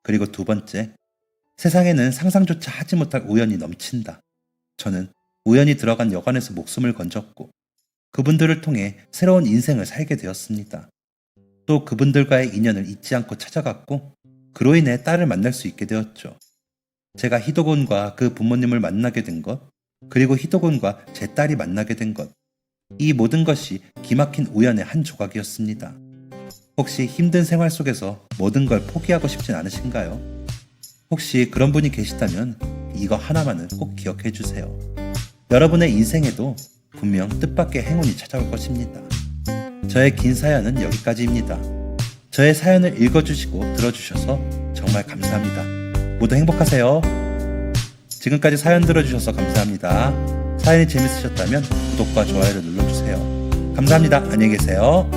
그리고 두 번째, 세상에는 상상조차 하지 못할 우연이 넘친다. 저는 우연히 들어간 여관에서 목숨을 건졌고 그분들을 통해 새로운 인생을 살게 되었습니다. 또 그분들과의 인연을 잊지 않고 찾아갔고 그로 인해 딸을 만날 수 있게 되었죠. 제가 희도군과 그 부모님을 만나게 된 것, 그리고 희도군과 제 딸이 만나게 된 것, 이 모든 것이 기막힌 우연의 한 조각이었습니다. 혹시 힘든 생활 속에서 모든 걸 포기하고 싶진 않으신가요? 혹시 그런 분이 계시다면 이거 하나만은 꼭 기억해 주세요. 여러분의 인생에도 분명 뜻밖의 행운이 찾아올 것입니다. 저의 긴 사연은 여기까지입니다. 저의 사연을 읽어주시고 들어주셔서 정말 감사합니다. 모두 행복하세요. 지금까지 사연 들어주셔서 감사합니다. 사연이 재밌으셨다면 구독과 좋아요를 눌러주세요. 감사합니다. 안녕히 계세요.